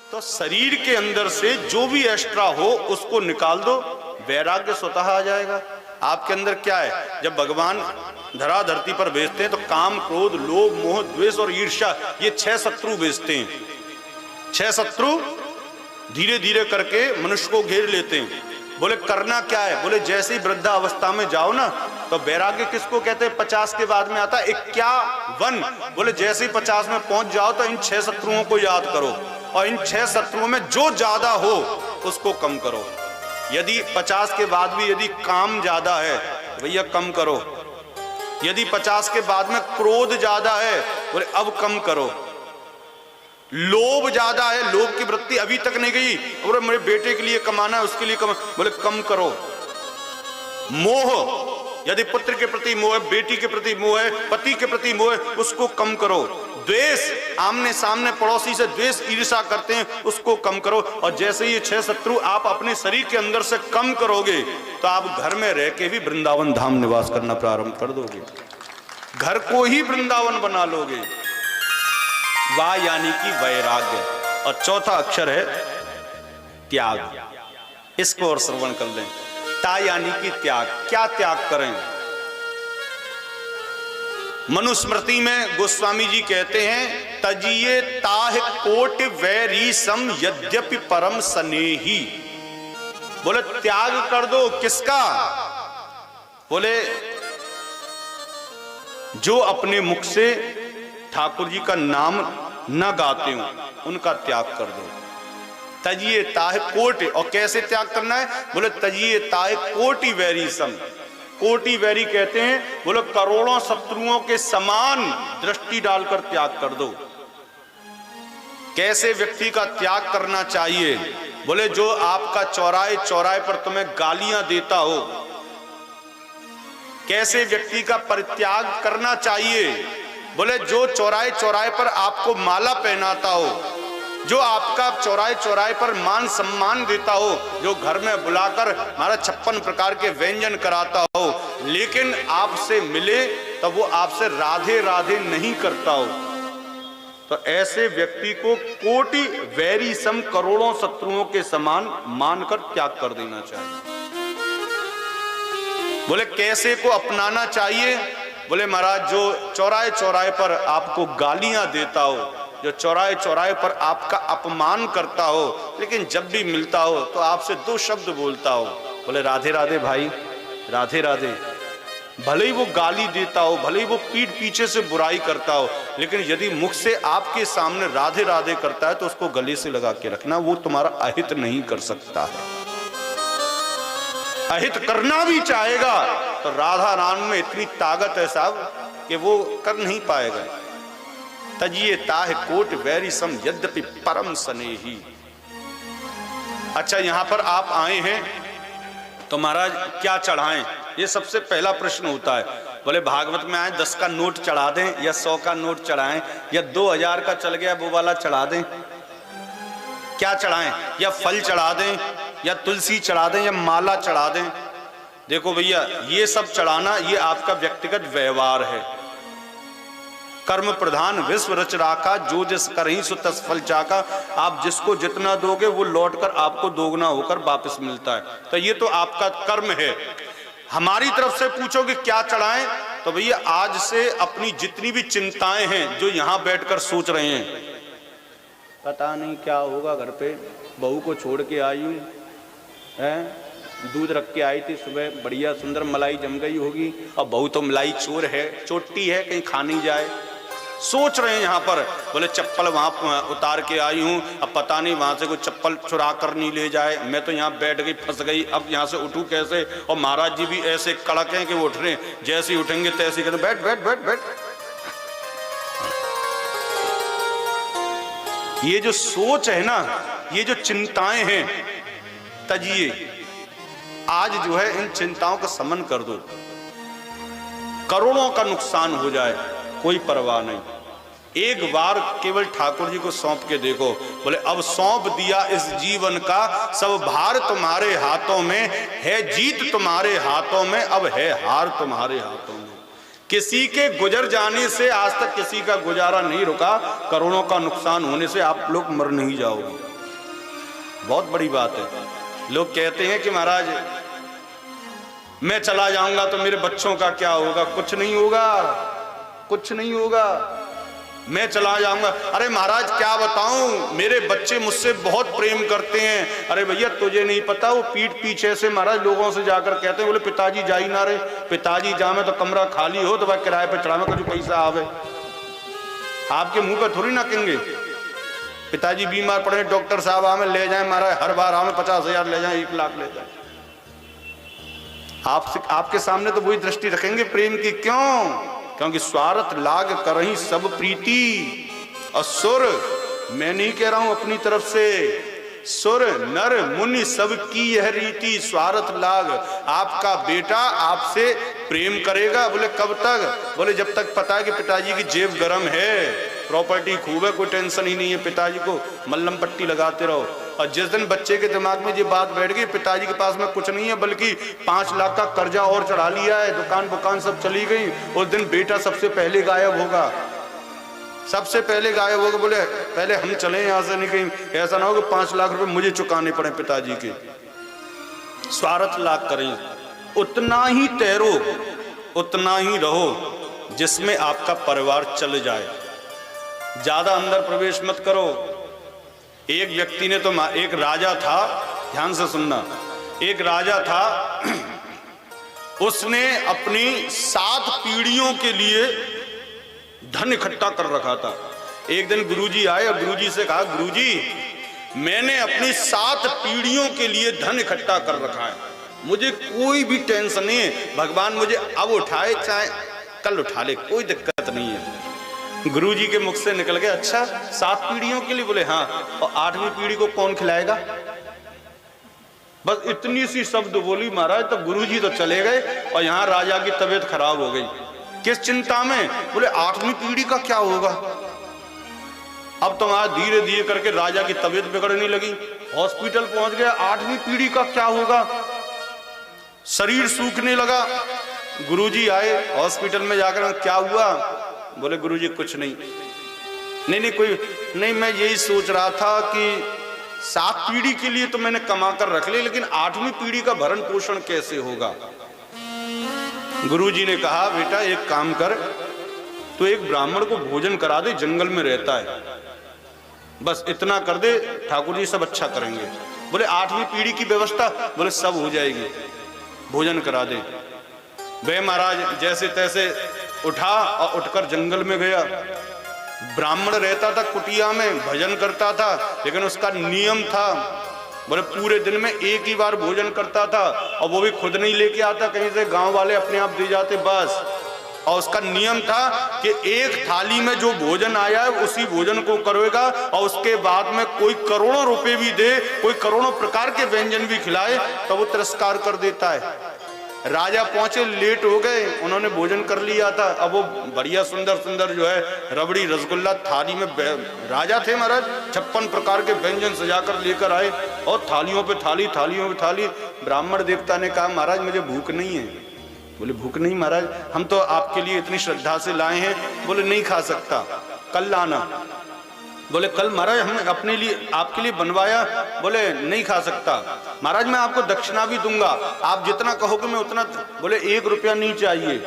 तो शरीर के अंदर से जो भी एक्स्ट्रा हो उसको निकाल दो, वैराग्य स्वतः आ जाएगा। आपके अंदर क्या है, जब भगवान धरा धरती पर भेजते हैं तो काम, क्रोध, लोभ, मोह, द्वेष और ईर्ष्या, ये 6 शत्रु भेजते हैं। 6 शत्रु धीरे धीरे करके मनुष्य को घेर लेते हैं। बोले करना क्या है, बोले जैसे ही वृद्धा अवस्था में जाओ ना, तो वैराग्य किसको कहते हैं, 50 के बाद में आता है 51। बोले जैसे ही 50 में पहुंच जाओ तो इन 6 शत्रुओं को याद करो, और इन 6 शत्रुओं में जो ज्यादा हो उसको कम करो। यदि 50 के बाद भी यदि काम ज्यादा है भैया कम करो। यदि 50 के बाद में क्रोध ज्यादा है, बोले अब कम करो। लोभ ज्यादा है, लोभ की वृत्ति अभी तक नहीं गई, बोले मेरे बेटे के लिए कमाना है, उसके लिए बोले कम करो। मोह, यदि पुत्र के प्रति मोह है, बेटी के प्रति मोह है, पति के प्रति मोह है, उसको कम करो। द्वेष, आमने सामने पड़ोसी से द्वेष, ईर्ष्या करते हैं, उसको कम करो। और जैसे ये 6 शत्रु आप अपने शरीर के अंदर से कम करोगे तो आप घर में रह के भी वृंदावन धाम निवास करना प्रारंभ कर दोगे, घर को ही वृंदावन बना लोगे। वा यानी कि वैराग्य। और चौथा अक्षर है त्याग, इसको और श्रवण कर लें। ता यानी कि त्याग। क्या त्याग करें? मनुस्मृति में गोस्वामी जी कहते हैं, तजिए ताह कोट वैरी सम यद्यपि परम स्नेही। बोले त्याग कर दो, किसका? बोले जो अपने मुख से ठाकुर जी का नाम न गाते हो उनका त्याग कर दो। तजिए ताह कोट, और कैसे त्याग करना है? बोले तजिए ताह कोटि वैरी सम। कोटि वैरी कहते हैं, बोले करोड़ों शत्रुओं के समान दृष्टि डालकर त्याग कर दो। कैसे व्यक्ति का त्याग करना चाहिए? बोले जो आपका चौराहे चौराहे पर तुम्हें गालियां देता हो। कैसे व्यक्ति का परित्याग करना चाहिए? बोले जो चौराहे चौराहे पर आपको माला पहनाता हो, जो आपका चौराहे चौराहे पर मान सम्मान देता हो, जो घर में बुलाकर हमारा 56 प्रकार के व्यंजन कराता हो, लेकिन आपसे मिले तब वो आपसे राधे राधे नहीं करता हो, तो ऐसे व्यक्ति को कोटि वैरी सम, करोड़ों शत्रुओं के समान मानकर त्याग कर देना चाहिए। बोले कैसे को अपनाना चाहिए? बोले महाराज जो चौराहे चौराहे पर आपको गालियां देता हो, जो चौराहे चौराहे पर आपका अपमान करता हो, लेकिन जब भी मिलता हो तो आपसे 2 शब्द बोलता हो, बोले राधे राधे भाई, राधे राधे। भले ही वो गाली देता हो, भले ही वो पीठ पीछे से बुराई करता हो, लेकिन यदि मुख से आपके सामने राधे राधे करता है तो उसको गले से लगा के रखना, वो तुम्हारा अहित नहीं कर सकता है। अहित करना भी चाहेगा तो राधा राम में इतनी ताकत है साहब कि वो कर नहीं पाएगा। तजिए ताह कोट वैरी सम यद्यपि परम स्नेही। अच्छा, यहां पर आप आए हैं तो महाराज क्या चढ़ाएं, ये सबसे पहला प्रश्न होता है। बोले भागवत में आए 10 का नोट चढ़ा दें या 100 का नोट चढ़ाएं या 2000 का चल गया वो वाला चढ़ा दें, क्या चढ़ाएं? या फल चढ़ा दें या तुलसी चढ़ा दें या माला चढ़ा दें? देखो भैया, ये सब चढ़ाना ये आपका व्यक्तिगत व्यवहार है। कर्म प्रधान विश्व रच राखा, जो जिस करहीं सो तस फल चाका। आप जिसको जितना दोगे वो लौटकर आपको दोगुना होकर वापस मिलता है, तो ये तो आपका कर्म है। हमारी तरफ से पूछोगे क्या चढ़ाएं, तो भैया आज से अपनी जितनी भी चिंताएं हैं जो यहां बैठकर सोच रहे हैं, पता नहीं क्या होगा घर पे, बहू को छोड़ के आई हूँ, दूध रख के आई थी सुबह, बढ़िया सुंदर मलाई जम गई होगी, और बहू तो मलाई चोर है, चोटी है, कहीं खा नहीं जाए। सोच रहे हैं यहाँ पर। बोले चप्पल वहाँ उतार के आई हूँ, अब पता नहीं वहाँ से कोई चप्पल चुरा कर नहीं ले जाए, मैं तो यहाँ बैठ गई, फंस गई, अब यहाँ से उठूँ कैसे? और महाराज जी भी ऐसे कड़क हैं कि वो उठ रहे हैं, जैसे ही उठेंगे तैसे कहते बैठ बैठ बैठ बैठ। ये जो सोच है ना, ये जो चिंताएं हैं, तजिए आज जो है इन चिंताओं का समन कर दो। करोड़ों का नुकसान हो जाए कोई परवाह नहीं, एक बार केवल ठाकुर जी को सौंप के देखो। बोले अब सौंप दिया इस जीवन का, सब भार तुम्हारे हाथों में है, जीत तुम्हारे हाथों में, अब है हार तुम्हारे हाथों में। किसी के गुजर जाने से आज तक किसी का गुजारा नहीं रुका, करोड़ों का नुकसान होने से आप लोग मर नहीं जाओगे। बहुत बड़ी बात है। लोग कहते हैं कि महाराज मैं चला जाऊंगा तो मेरे बच्चों का क्या होगा? कुछ नहीं होगा, कुछ नहीं होगा। मैं चला जाऊंगा, अरे महाराज क्या बताऊं, मेरे बच्चे मुझसे बहुत प्रेम करते हैं। अरे भैया तुझे नहीं पता, वो पीठ पीछे से महाराज लोगों से जाकर कहते हैं, बोले पिताजी जा ही ना रहे, पिताजी जामे तो कमरा खाली हो तो वह किराए पे चढ़ावे कुछ पैसा आवे। आपके मुंह पे थोड़ी ना कहेंगे। पिताजी बीमार पड़े, डॉक्टर साहब हमें ले जाए महाराज, हर बार हमें 50,000 ले जाए, 1 लाख ले जाए। आपसे आपके सामने तो वही दृष्टि रखेंगे प्रेम की। क्यों? क्योंकि स्वार्थ लाग करही सब प्रीति। और सुर, मैं नहीं कह रहा हूं अपनी तरफ से, सुर नर मुनि सब की यह रीति। स्वार्थ लाग, आपका बेटा आपसे प्रेम करेगा। बोले कब तक? बोले जब तक पता है कि पिताजी की जेब गर्म है, प्रॉपर्टी खूब है, कोई टेंशन ही नहीं है, पिताजी को मल्लम पट्टी लगाते रहो। और जिस दिन बच्चे के दिमाग में ये बात बैठ गई, पिताजी के पास में कुछ नहीं है बल्कि 5 लाख का कर्जा और चढ़ा लिया है, दुकान सब चली गई, उस दिन बेटा सबसे पहले गायब होगा, सबसे पहले गायब होगा। बोले पहले हम चले यहां से, नहीं कहीं ऐसा ना हो कि 5 लाख रुपए मुझे चुकाने पड़े पिताजी के। स्वार्थ लाग करें, उतना ही तैरो, उतना ही रहो जिसमें आपका परिवार चल जाए। ज्यादा अंदर प्रवेश मत करो। एक व्यक्ति ने तो, एक राजा था, ध्यान से सुनना, एक राजा था, उसने अपनी 7 पीढ़ियों के लिए धन इकट्ठा कर रखा था। एक दिन गुरुजी आए और गुरुजी से कहा, गुरुजी मैंने अपनी 7 पीढ़ियों के लिए धन इकट्ठा कर रखा है, मुझे कोई भी टेंशन नहीं है, भगवान मुझे अब उठाए चाहे कल उठा ले, कोई दिक्कत नहीं है। गुरुजी के मुख से निकल गया, अच्छा 7 पीढ़ियों के लिए? बोले हाँ। और 8वीं पीढ़ी को कौन खिलाएगा? बस इतनी सी शब्द बोली महाराज, तब गुरुजी तो चले गए और यहाँ राजा की तबीयत खराब हो गई। किस चिंता में? बोले 8वीं पीढ़ी का क्या होगा? अब तो वहां धीरे धीरे करके राजा की तबीयत बिगड़ने लगी, हॉस्पिटल पहुंच गया, 8वीं पीढ़ी का क्या होगा? शरीर सूखने लगा। गुरुजी आए हॉस्पिटल में जाकर, क्या हुआ? बोले गुरुजी कुछ नहीं। नहीं कोई नहीं, मैं यही सोच रहा था कि 7 पीढ़ी के लिए तो मैंने कमा कर रख ली, लेकिन 8वीं पीढ़ी का भरण पोषण कैसे होगा? गुरुजी ने कहा, बेटा एक काम कर, तो एक ब्राह्मण को भोजन करा दे, जंगल में रहता है, बस इतना कर दे, ठाकुर जी सब अच्छा करेंगे। बोले 8वीं पीढ़ी की व्यवस्था? बोले सब हो जाएगी, भोजन करा दे। वे महाराज जैसे तैसे उठा और उठकर जंगल में गया। ब्राह्मण रहता था कुटिया में, भजन करता था, लेकिन उसका नियम था, बोले पूरे दिन में एक ही बार भोजन करता था, और वो भी खुद नहीं लेके आता, कहीं से गांव वाले अपने आप दे जाते बस। और उसका नियम था कि एक थाली में जो भोजन आया है उसी भोजन को करेगा, और उसके बाद में कोई करोड़ों रुपए भी दे, कोई करोड़ों प्रकार के व्यंजन भी खिलाए, तो वो तिरस्कार कर देता है। राजा पहुंचे, लेट हो गए, उन्होंने भोजन कर लिया था। अब वो बढ़िया सुंदर सुंदर जो है रबड़ी रसगुल्ला थाली में, राजा थे महाराज, 56 प्रकार के व्यंजन सजाकर लेकर आए, और थालियों पे थाली, थालियों पे थाली। ब्राह्मण देवता ने कहा, महाराज मुझे भूख नहीं है। बोले भूख नहीं महाराज, हम तो आपके लिए इतनी श्रद्धा से लाए हैं। बोले नहीं खा सकता, कल लाना। बोले कल महाराज हमने अपने लिए आपके लिए बनवाया। बोले नहीं खा सकता। महाराज मैं आपको दक्षिणा भी दूंगा, आप जितना कहोगे मैं उतना। बोले 1 रुपया नहीं चाहिए,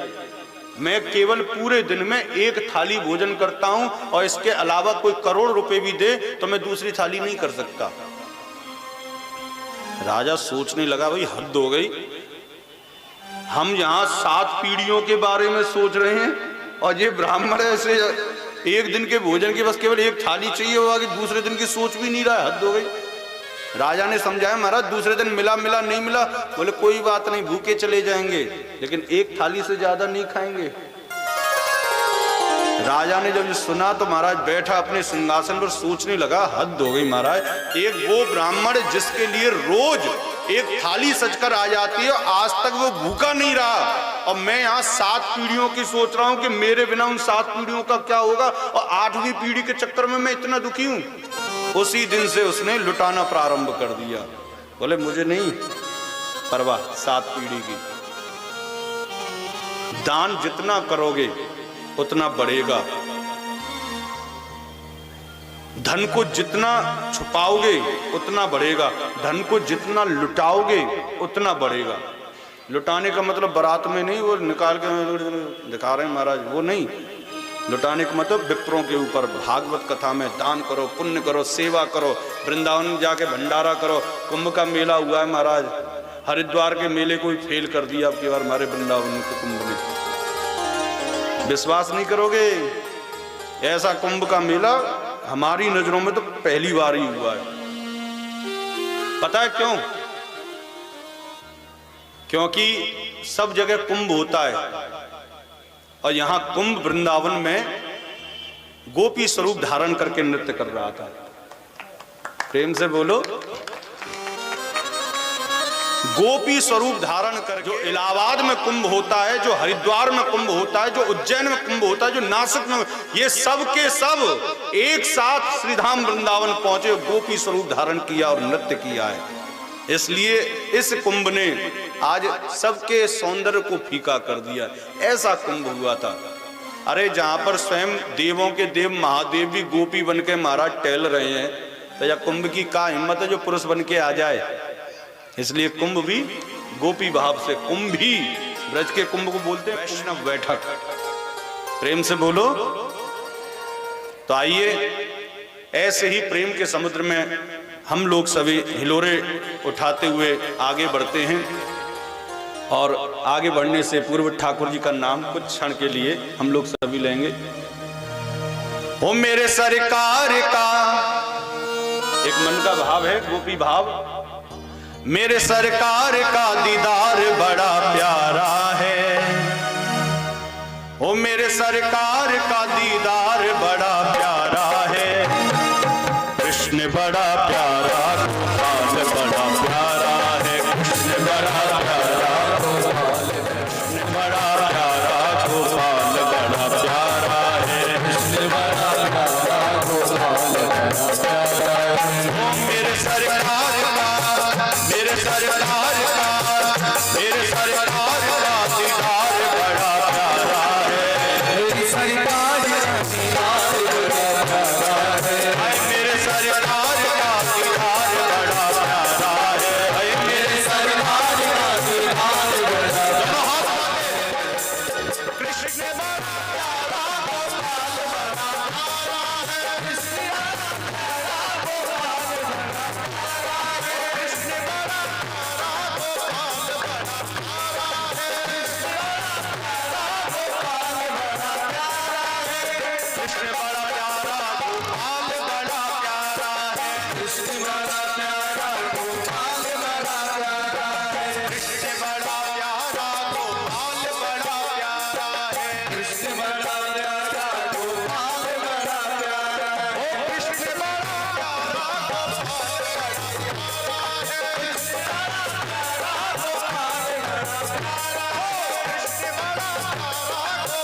मैं केवल पूरे दिन में 1 थाली भोजन करता हूं, और इसके अलावा कोई करोड़ रुपए भी दे तो मैं दूसरी थाली नहीं कर सकता। राजा सोचने लगा, भाई हद हो गई, हम यहाँ 7 पीढ़ियों के बारे में सोच रहे हैं, और ये ब्राह्मण ऐसे एक दिन के भोजन की बस केवल 1 थाली चाहिए, वो आगे दूसरे दिन की सोच भी नहीं रहा, हद हो गई। राजा ने समझाया, महाराज दूसरे दिन मिला नहीं मिला। बोले कोई बात नहीं, भूखे चले जाएंगे, लेकिन 1 थाली से ज्यादा नहीं खाएंगे। राजा ने जब ये सुना तो महाराज बैठा अपने सिंहासन पर, सोचने लगा, हद हो गई महाराज, एक वो ब्राह्मण जिसके लिए रोज 1 थाली सजकर आ जाती है, आज तक वो भूखा नहीं रहा, और मैं यहाँ 7 पीढ़ियों की सोच रहा हूं कि मेरे बिना उन 7 पीढ़ियों का क्या होगा, और 8वीं पीढ़ी के चक्कर में मैं इतना दुखी हूं। उसी दिन से उसने लुटाना प्रारंभ कर दिया। बोले मुझे नहीं परवाह 7 पीढ़ी की। दान जितना करोगे उतना बढ़ेगा। धन को जितना छुपाओगे उतना बढ़ेगा, धन को जितना लुटाओगे उतना बढ़ेगा। लुटाने का मतलब बारात में नहीं, वो निकाल के दिखा रहे हैं महाराज, वो नहीं। लुटाने का मतलब विप्रों के ऊपर भागवत कथा में दान करो, पुण्य करो, सेवा करो, वृंदावन जाके भंडारा करो। कुंभ का मेला हुआ है महाराज, हरिद्वार के मेले को ही फेल कर दिया अब की बार हमारे वृंदावन के कुंभ ने। विश्वास नहीं करोगे, ऐसा कुंभ का मेला हमारी नजरों में तो पहली बार ही हुआ है। पता है क्यों? क्योंकि सब जगह कुंभ होता है और यहां कुंभ वृंदावन में गोपी स्वरूप धारण करके नृत्य कर रहा था। प्रेम से बोलो, गोपी स्वरूप धारण कर। जो इलाहाबाद में कुंभ होता है, जो हरिद्वार में कुंभ होता है, जो उज्जैन में कुंभ होता है, जो नासिक में, ये सब के सब एक साथ श्रीधाम वृंदावन पहुंचे, गोपी स्वरूप धारण किया और नृत्य किया है। इसलिए इस कुंभ ने आज सबके सौंदर्य को फीका कर दिया। ऐसा कुंभ हुआ था। अरे जहां पर स्वयं देवों के देव महादेव भी गोपी बन के महाराज टहल रहे हैं, तो यह कुंभ की का हिम्मत है जो पुरुष बन के आ जाए। इसलिए कुंभ भी गोपी भाव से, कुंभ भी ब्रज के कुंभ को बोलते हैं वैष्णव बैठक। प्रेम से बोलो। तो आइए ऐसे ही प्रेम के समुद्र में हम लोग सभी हिलोरे उठाते हुए आगे बढ़ते हैं। और आगे बढ़ने से पूर्व ठाकुर जी का नाम कुछ क्षण के लिए हम लोग सभी लेंगे। हो मेरे सरकार का एक मन का भाव है, गोपी भाव। मेरे सरकार का दीदार बड़ा प्यारा है, ओ मेरे सरकार का दीदार बड़ा प्यारा है। कृष्ण बड़ा प्यारा, गोपाल बड़ा प्यारा है। कृष्ण बड़ा प्यारा, कृष्ण बड़ा प्यारा, गोपाल बड़ा प्यारा है। कृष्ण बड़ा प्यारा, गोपाल बड़ा प्यारा है। ओ मेरे सरकार का, मेरे सरकार का, मेरे सरकार का दीदार बड़ा प्यारा है। मेरी सरकार का दीदार बड़ा प्यारा है। मेरे सरकार का दीदार बड़ा प्यारा है। मेरे सरकार का दीदार बड़ा प्यारा है। कृष्ण बड़ा प्यारा, गोपाल बड़ा प्यारा है। कृष्ण बड़ा प्यारा, गोपाल बड़ा प्यारा है। कृष्ण बड़ा प्यारा, गोपाल बड़ा प्यारा है। कृष्ण बड़ा प्यारा, गोपाल बड़ा प्यारा है। कृष्ण बड़ा प्यारा, गोपाल बड़ा प्यारा है। कृष्ण बड़ा प्यारा, गोपाल बड़ा प्यारा है। कृष्ण बड़ा प्यारा, गोपाल बड़ा प्यारा है। ओ कृष्ण बड़ा प्यारा, गोपाल बड़ा प्यारा है। कृष्ण बड़ा प्यारा, गोपाल बड़ा प्यारा है। कृष्ण बड़ा प्यारा,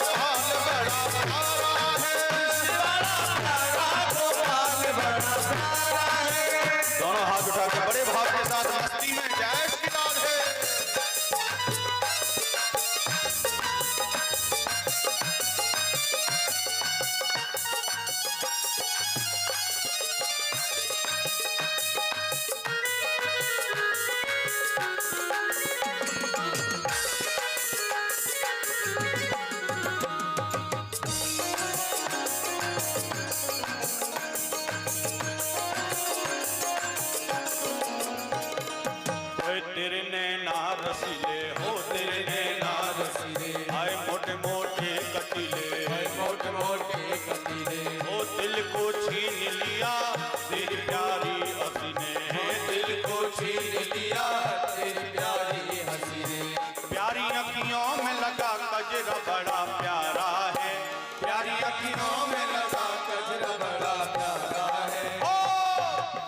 गोपाल बड़ा प्यारा है। कृष्ण बड़ा प्यारा, गोपाल बड़ा प्यारा है। दोनों हाथ उठा के बड़े भाव के साथ मस्ती में जय श्री राधे। तेरे नैना रसीले हो, तेरे नैना रसीले, आए मोटे मोटे कटीले, आए मोटे मोटे कटीले, ओ दिल को छीन लिया तेरी प्यारी हंसी ने। दिल को छीन लिया तेरी प्यारी हंसी ने। प्यारी अखियों में लगा कजरा बड़ा प्यारा है। प्यारी अखियों में लगा कजरा बड़ा प्यारा है। ओ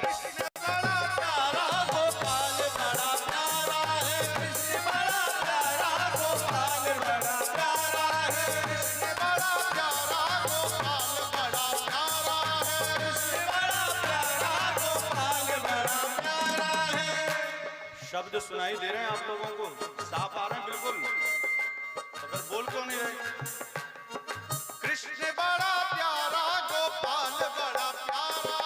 कृष्ण बड़ा प्यारा, गोपाल बड़ा प्यारा है। कृष्ण बड़ा प्यारा, गोपाल बड़ा प्यारा है। कृष्ण बड़ा प्यारा, गोपाल बड़ा प्यारा है। कृष्ण बड़ा प्यारा, गोपाल बड़ा प्यारा है। शब्द सुनाई दे रहे हैं आप लोगों को? साफ आ रहे हैं बिल्कुल? तो फिर बोल क्यों नहीं रहे? कृष्ण बड़ा प्यारा, गोपाल बड़ा प्यारा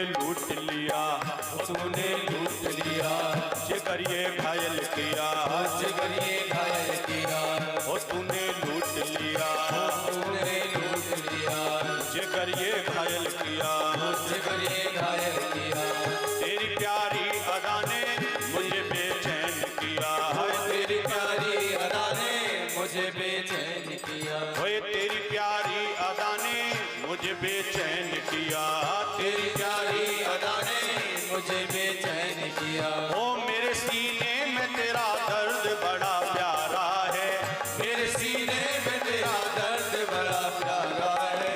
लूट लिया, तूने लूट लिया, जिगर ये घायल किया, जिगर ये घायल किया, ओ तूने लूट लिया, तूने लूट लिया, जिगर ये घायल किया, जिगर ये घायल किया। तेरी प्यारी अदा ने मुझे बेचैन किया, तेरी प्यारी अदा ने मुझे बेचैन किया, ओए तेरी प्यारी अदा ने मुझे बेचैन किया, तेरी प्यारी अदा ने मुझे बेचैन किया। ओ मेरे सीने में तेरा दर्द बड़ा प्यारा है, मेरे सीने में तेरा दर्द बड़ा प्यारा है।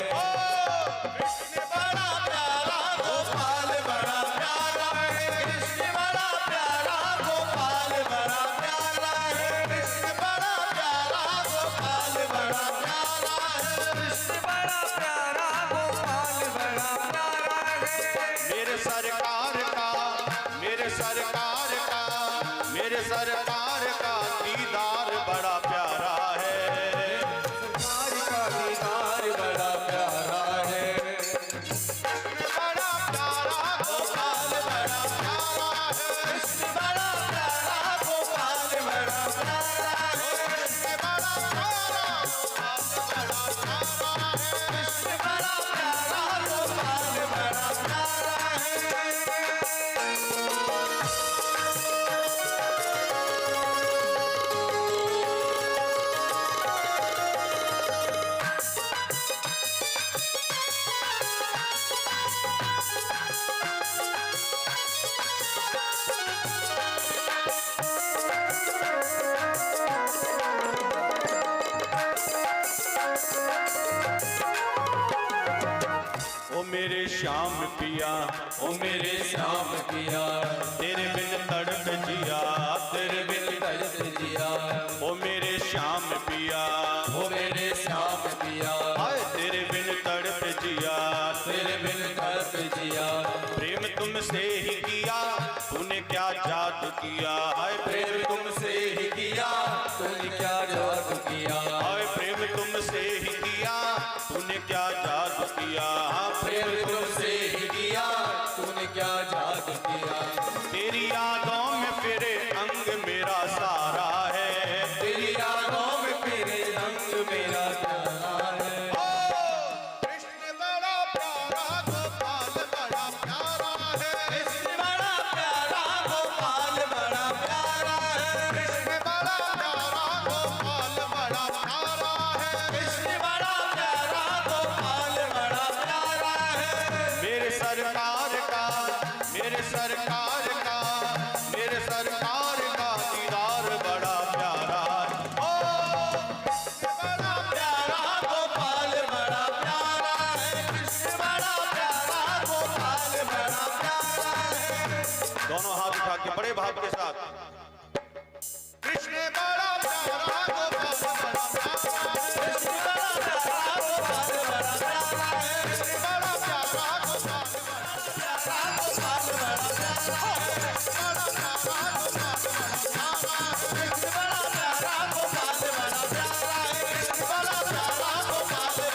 कृष्ण बड़ा प्यारा गोपाल बड़ा प्यारा है, कृष्ण बड़ा प्यारा गोपाल बड़ा प्यारा है, कृष्ण बड़ा प्यारा गोपाल बड़ा प्यारा है, कृष्ण बड़ा प्यारा गोपाल बड़ा प्यारा है। मेरे सरकार का, मेरे सरकार का, मेरे सरकार का दीदार बड़ा प्यारा है, सरकार का दीदार बड़ा प्यारा है। बड़ा प्यारा गोपाल बड़ा प्यारा है, कृष्ण बड़ा प्यारा गोपाल बड़ा प्यारा है। कृष्ण बड़ा प्यारा गोपाल बड़ा प्यारा है, कृष्ण बड़ा प्यारा गोपाल बड़ा प्यारा है। ओ मेरे श्याम पिया, ओ मेरे श्याम पिया, तेरे बिन तड़प जिया, तेरे बिन तड़प जिया। ओ मेरे श्याम पिया, ओ मेरे श्याम पिया, हाय तेरे बिन तड़प जिया, तेरे बिन तड़प जिया। प्रेम तुमसे ही किया, तूने क्या जादू किया, हाय प्रेम तुमसे ही किया, तूने क्या जादू किया। हाय प्रेम तुमसे ही किया, तूने क्या जादू किया, प्रेम तुमसे ही किया, तूने क्या जादू किया। तेरी यादों में फिरे अंग मेरा सारा है, तेरी यादों में फिरे रंग मेरा प्यारा है। कृष्ण बड़ा प्यारा गोपाल बड़ा प्यारा है, कृष्ण बड़ा प्यारा गोपाल बड़ा प्यारा है। कृष्ण बड़ा प्यारा गोपाल बड़ा प्यारा है, कृष्ण बड़ा प्यारा गोपाल बड़ा प्यारा है। मेरे सरकार का, मेरे सरकार का, मेरे सरकार का दीदार बड़ा प्यारा है, ओ बड़ा प्यारा गोपाल बड़ा प्यारा है। कृष्ण बड़ा प्यारा गोपाल बड़ा प्यारा है। दोनों हाथ उठा के बड़े भाव के साथ, कृष्ण बड़ा प्यारा गोपाल बड़ा प्यारा है, कृष्ण बड़ा प्यारा गोपाल बड़ा प्यारा है। कृष्ण बड़ा प्यारा गोपाल गोपाल बड़ा प्यारा है। कृष्ण बड़ा प्यारा गोपाल बड़ा प्यारा है। कृष्ण बड़ा प्यारा गोपाल बड़ा प्यारा है। कृष्ण बड़ा प्यारा गोपाल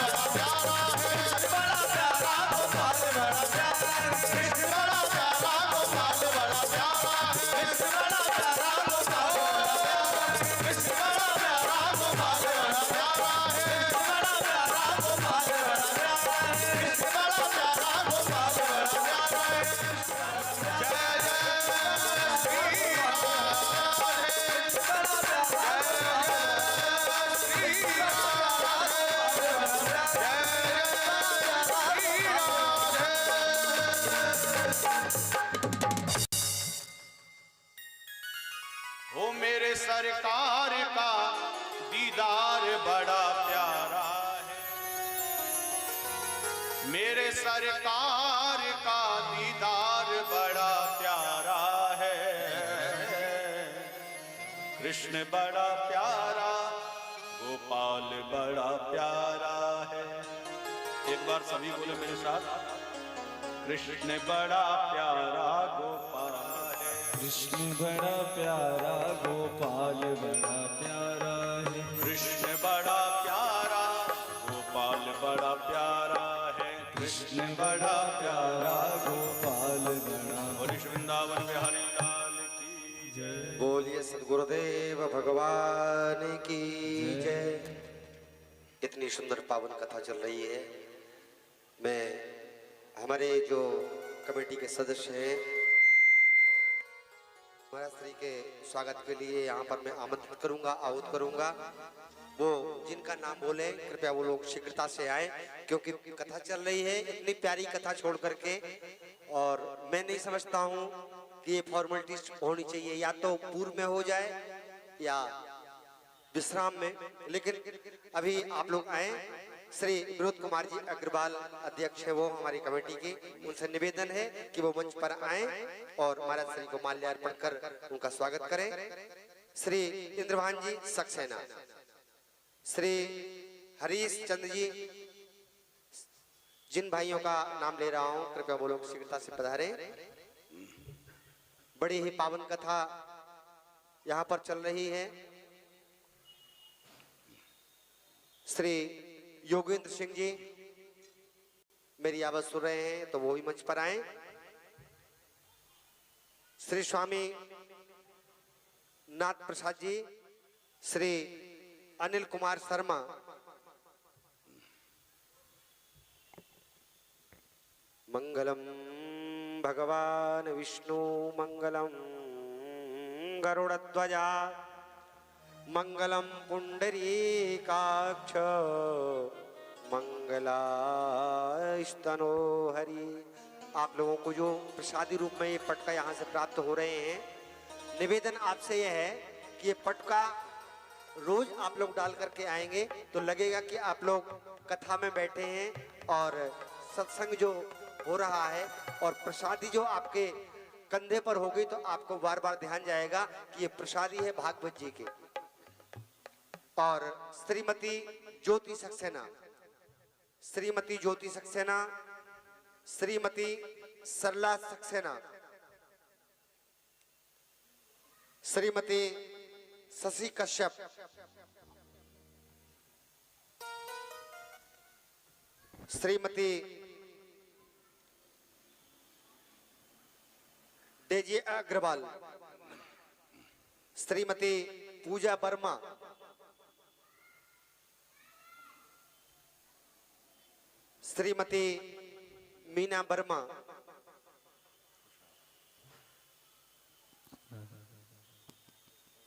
बड़ा प्यारा है। कृष्ण बड़ा प्यारा गोपाल बड़ा प्यारा है। कृष्ण बड़ा प्यारा गोपाल बड़ा प्यारा है। कृष्ण बड़ा प्यारा गोपाल बड़ा प्यारा है। कृष्ण बड़ा प्यारा गोपाल बड़ा प्यारा है। कृष्ण बड़ा प्यारा गोपाल बड़ा प्यारा है। ओ मेरे सरकार का दीदार बड़ा प्यारा है, मेरे सरकार का दीदार बड़ा प्यारा है, कृष्ण बड़ा प्यारा गोपाल बड़ा प्यारा है। एक बार सभी बोले मेरे साथ, कृष्ण बड़ा प्यारा गोपाल है, कृष्ण बड़ा प्यारा गोपाल बड़ा प्यारा है। कृष्ण बड़ा प्यारा गोपाल बड़ा प्यारा है, कृष्ण कृष्ण बड़ा प्यारा गोपाल बड़ा। बोले श्री वृंदावन बिहारी लाल की जय। बोलिए सदगुरुदेव भगवान की जय। इतनी सुंदर पावन कथा चल रही है। मैं हमारे जो कमेटी के सदस्य हैं, महाराज श्री के स्वागत के लिए यहाँ पर मैं आमंत्रित करूंगा, आहूत करूंगा। वो जिनका नाम बोले कृपया वो लोग शीघ्रता से आए, क्योंकि कथा चल रही है। इतनी प्यारी कथा छोड़ करके, और मैं नहीं समझता हूँ कि ये फॉर्मेलिटीज होनी चाहिए, या तो पूर्व में हो जाए या विश्राम में। लेकिन अभी आप लोग आए। श्री विनोद कुमार जी अग्रवाल अध्यक्ष है वो हमारी कमेटी के, उनसे निवेदन है कि वो मंच पर आए और महाराज श्री को माल्यार्पण कर उनका स्वागत करें। श्री इंद्रभान जी सक्सेना, श्री हरीश चंद्र जी, जिन भाइयों का नाम ले रहा हूं कृपया वो लोग शीघ्रता से पधारें। बड़ी ही पावन कथा यहाँ पर चल रही है। श्री योगेंद्र सिंह जी मेरी आवाज सुन रहे हैं तो वो भी मंच पर आए। श्री स्वामी नाथ प्रसाद जी, श्री अनिल कुमार शर्मा, मंगलम भगवान विष्णु मंगलम गरुड़ध्वजा मंगलम पुंडरीकाक्ष मंगलास्तनो हरि। आप लोगों को जो प्रसादी रूप में ये पटका यहाँ से प्राप्त हो रहे हैं, निवेदन आपसे यह है कि ये पटका रोज आप लोग डाल करके आएंगे तो लगेगा कि आप लोग कथा में बैठे हैं और सत्संग जो हो रहा है, और प्रसादी जो आपके कंधे पर हो गई तो आपको बार बार ध्यान जाएगा कि ये प्रसादी है भागवत जी के। और श्रीमती ज्योति सक्सेना, श्रीमती ज्योति सक्सेना, श्रीमती सरला सक्सेना, श्रीमती शशि कश्यप, श्रीमती डेजी अग्रवाल, श्रीमती पूजा वर्मा, श्रीमती मीना वर्मा,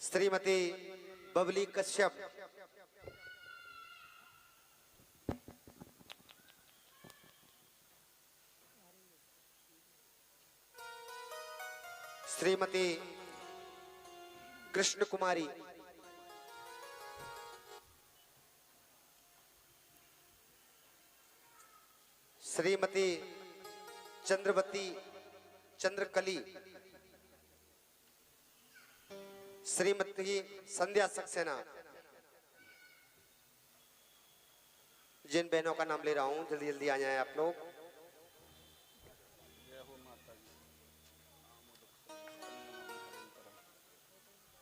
श्रीमती बबली कश्यप, श्रीमती कृष्ण कुमारी, श्रीमती चंद्रवती चंद्रकली, श्रीमती संध्या सक्सेना। जिन बहनों का नाम ले रहा हूं जल्दी जल्दी आ जाएं आप लोग।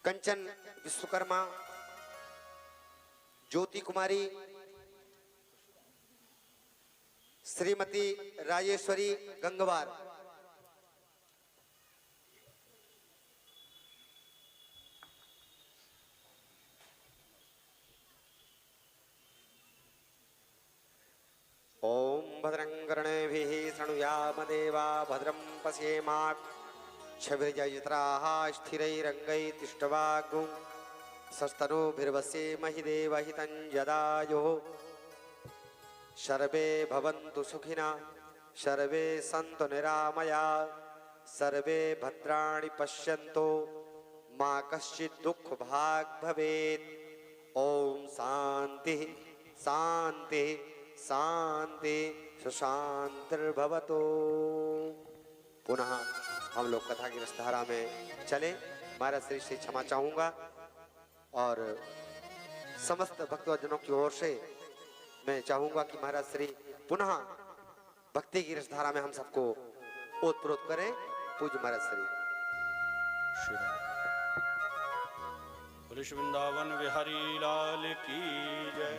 कंचन विश्वकर्मा, ज्योति कुमारी, श्रीमती राजेश्वरी गंगवार, ओम भद्रं कर्णेभिः शृणुयाम देवा भद्रं पश्येमाक्षभिर्जयत्राः स्थिरैरङ्गैतिष्ठवागुं सस्तनोभिर्वसेमहि देवहितं यदायुः। सर्वे भवन्तु सुखिनः, सर्वे सन्तु निरामया, सर्वे भद्राणि पश्यन्तु मा कश्चित् दुःखभाग् भवेत्। ओम शांति शांति शांति सुशांतिर्भवतु। पुनः हम लोग कथा की रसधारा में चले। महाराज श्री से क्षमा चाहूँगा और समस्त भक्तजनों की ओर से मैं चाहूँगा कि महाराज श्री पुनः भक्ति की रसधारा में हम सबको ओतप्रोत करें। पूज्य महाराज श्री। बोले वृंदावन बिहारी लाल की जय।